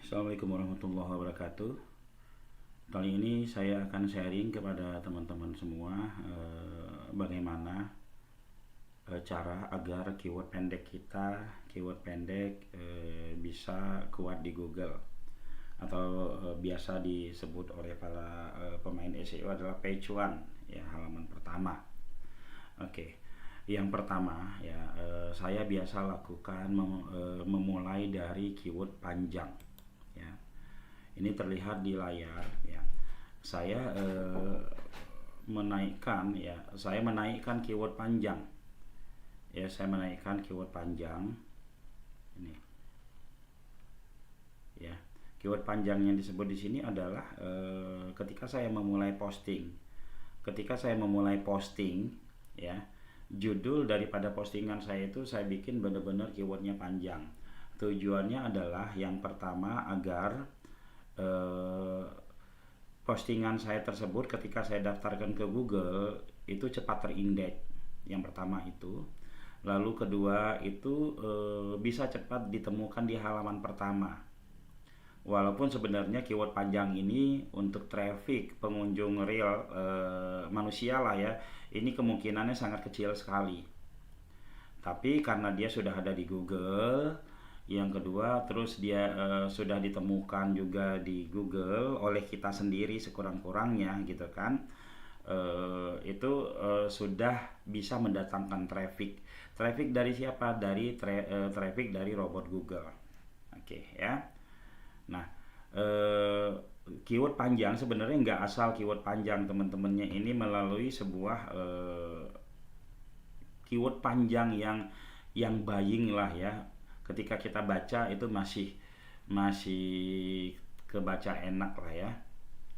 Assalamualaikum warahmatullahi wabarakatuh. Kali ini saya akan sharing kepada teman-teman semua bagaimana cara agar keyword pendek kita, bisa kuat di Google atau biasa disebut oleh para pemain SEO adalah page one, ya, halaman pertama. Oke. Yang pertama ya, saya biasa lakukan memulai dari keyword panjang, ya. Ini terlihat di layar, ya. Saya menaikkan keyword panjang, ya. Saya menaikkan keyword panjang ini, ya. Keyword panjang yang disebut di sini adalah ketika saya memulai posting, ya, judul daripada postingan saya itu saya bikin benar-benar keywordnya panjang. Tujuannya adalah yang pertama agar postingan saya tersebut ketika saya daftarkan ke Google itu cepat terindeks. Yang pertama itu. Lalu kedua itu bisa cepat ditemukan di halaman pertama. Walaupun sebenarnya keyword panjang ini untuk traffic pengunjung real manusia lah, ya, ini kemungkinannya sangat kecil sekali. Tapi karena dia sudah ada di Google, yang kedua terus dia sudah ditemukan juga di Google oleh kita sendiri sekurang-kurangnya, gitu kan, itu sudah bisa mendatangkan traffic dari siapa? Dari traffic dari robot Google. Oke, ya. Nah, keyword panjang sebenarnya nggak asal keyword panjang, teman-temannya. Ini melalui sebuah keyword panjang yang buying lah, ya. Ketika kita baca itu masih kebaca enak lah, ya.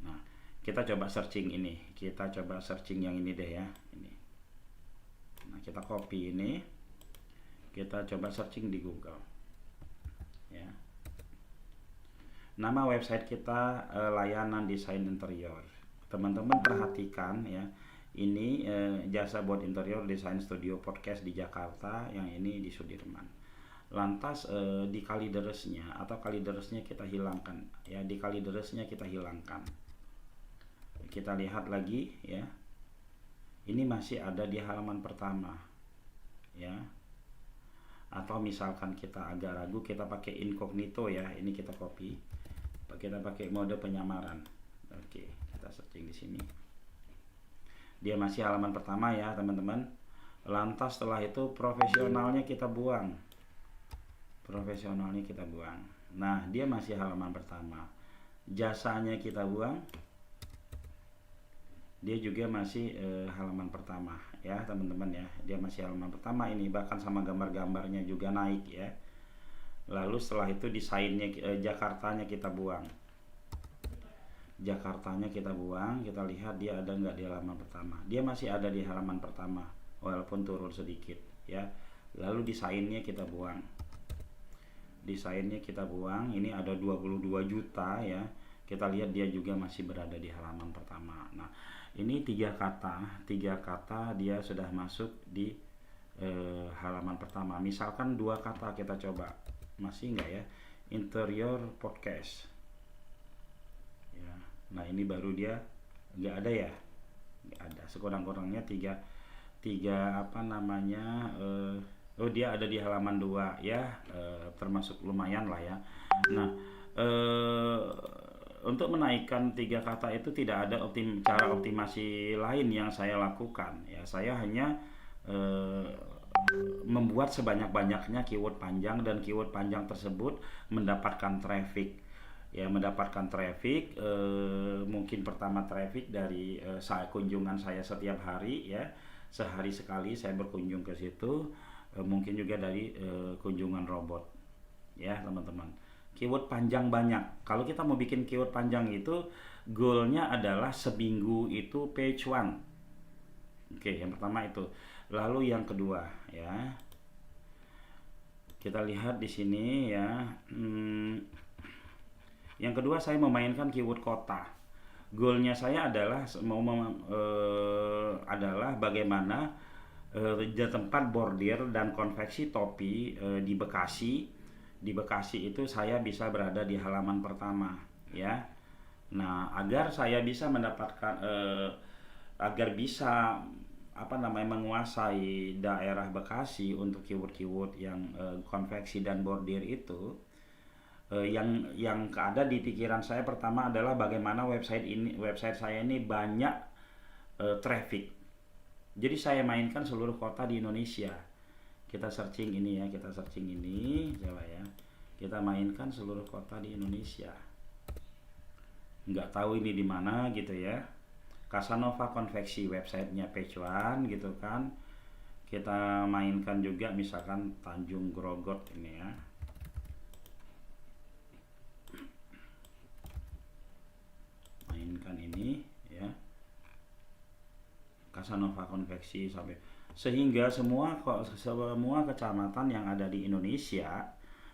Nah, kita coba searching yang ini deh, ya, ini. Nah, kita copy ini, kita coba searching di Google, ya. Nama website kita layanan desain interior. Teman-teman perhatikan, ya, ini jasa buat interior desain studio podcast di Jakarta, yang ini di Sudirman. Lantas di kalideresnya kita hilangkan, ya, kita lihat lagi, ya, ini masih ada di halaman pertama, ya. Atau misalkan kita agak ragu, kita pakai incognito, ya, ini kita copy, kita pakai mode penyamaran. Oke, kita searching di sini, dia masih halaman pertama, ya, teman-teman. Lantas setelah itu profesionalnya kita buang. Nah, dia masih halaman pertama. Jasanya kita buang, dia juga masih halaman pertama, ya, teman-teman, ya. Dia masih halaman pertama ini, bahkan sama gambar-gambarnya juga naik, ya. Lalu setelah itu desainnya, Jakartanya kita buang. Kita lihat dia ada nggak di halaman pertama. Dia masih ada di halaman pertama walaupun turun sedikit, ya. Lalu desainnya kita buang. Ini ada 22 juta, ya. Kita lihat dia juga masih berada di halaman pertama. Nah, ini tiga kata dia sudah masuk di halaman pertama. Misalkan dua kata kita coba, masih enggak, ya, interior podcast, ya. Nah, ini baru dia enggak ada, ya, enggak ada. Sekurang-kurangnya tiga apa namanya, dia ada di halaman 2, ya, termasuk lumayan lah, ya. Nah, untuk menaikkan tiga kata itu tidak ada cara optimasi lain yang saya lakukan, ya. Saya hanya membuat sebanyak-banyaknya keyword panjang, dan keyword panjang tersebut mendapatkan traffic, ya, mungkin pertama traffic dari kunjungan saya setiap hari, ya, sehari sekali saya berkunjung ke situ, mungkin juga dari kunjungan robot, ya, teman-teman. Keyword panjang banyak. Kalau kita mau bikin keyword panjang itu goalnya adalah seminggu itu page one. Oke, yang pertama itu. Lalu yang kedua, ya, kita lihat di sini, ya. Yang kedua saya memainkan keyword kota. Goalnya saya adalah adalah bagaimana di tempat bordir dan konveksi topi di Bekasi di Bekasi itu saya bisa berada di halaman pertama ya. Nah, agar saya bisa mendapatkan agar bisa apa namanya menguasai daerah Bekasi untuk keyword-keyword yang konveksi dan bordir itu, yang ada di pikiran saya pertama adalah bagaimana website saya ini banyak traffic. Jadi saya mainkan seluruh kota di Indonesia. Kita searching ini ya, kita searching ini coba ya. Kita mainkan seluruh kota di Indonesia. Nggak tahu ini di mana gitu ya. Casanova konveksi websitenya page one gitu kan. Kita mainkan juga misalkan Tanjung Grogot ini ya. Mainkan ini ya. Casanova konveksi sampai sehingga semua kecamatan yang ada di Indonesia,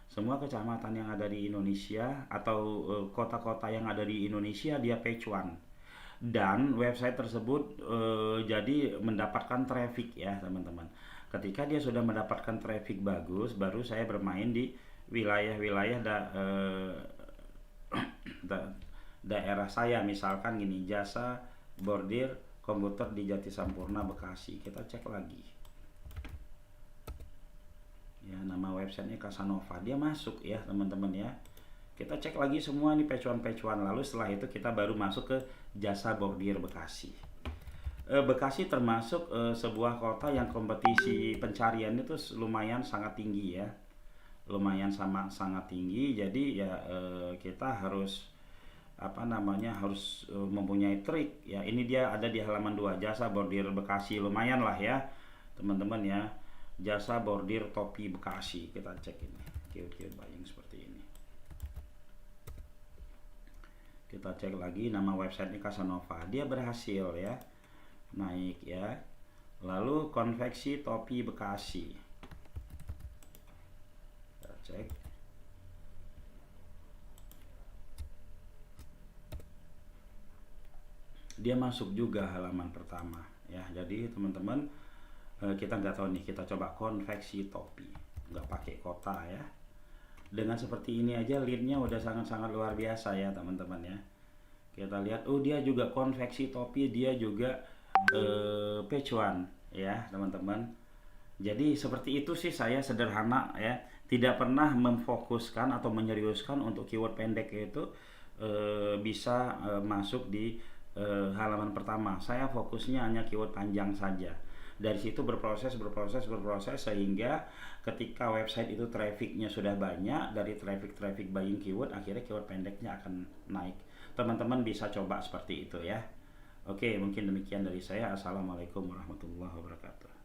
semua kecamatan yang ada di Indonesia atau kota-kota yang ada di Indonesia dia page one, dan website tersebut jadi mendapatkan traffic ya teman-teman. Ketika dia sudah mendapatkan traffic bagus, baru saya bermain di wilayah-wilayah daerah saya, misalkan gini, jasa bordir komputer di Jati Sampurna Bekasi. Kita cek lagi ya, nama websitenya Casanova, dia masuk ya teman-teman ya. Kita cek lagi semua nih page one, lalu setelah itu kita baru masuk ke jasa bordir Bekasi. Bekasi termasuk sebuah kota yang kompetisi pencarian itu lumayan sangat tinggi ya, lumayan sangat tinggi. Jadi ya kita harus harus mempunyai trik ya. Ini dia ada di halaman 2, jasa bordir Bekasi, lumayan lah ya teman-teman ya, jasa bordir topi Bekasi. Kita cek ini keyword buying seperti ini. Kita cek lagi nama websitenya Casanova, dia berhasil ya naik ya. Lalu konveksi topi Bekasi, kita cek. Dia masuk juga halaman pertama ya. Jadi teman-teman kita nggak tahu nih, kita coba konveksi topi, nggak pakai kota ya. Dengan seperti ini aja leadnya udah sangat-sangat luar biasa ya teman-teman ya. Kita lihat, oh dia juga konveksi topi, dia juga page one ya teman-teman. Jadi seperti itu sih, saya sederhana ya, tidak pernah memfokuskan atau menyeriuskan untuk keyword pendek itu bisa masuk di halaman pertama. Saya fokusnya hanya keyword panjang saja. Dari situ berproses sehingga ketika website itu trafficnya sudah banyak, dari traffic buying keyword, akhirnya keyword pendeknya akan naik. Teman-teman bisa coba seperti itu ya. Oke, mungkin demikian dari saya. Assalamualaikum warahmatullahi wabarakatuh.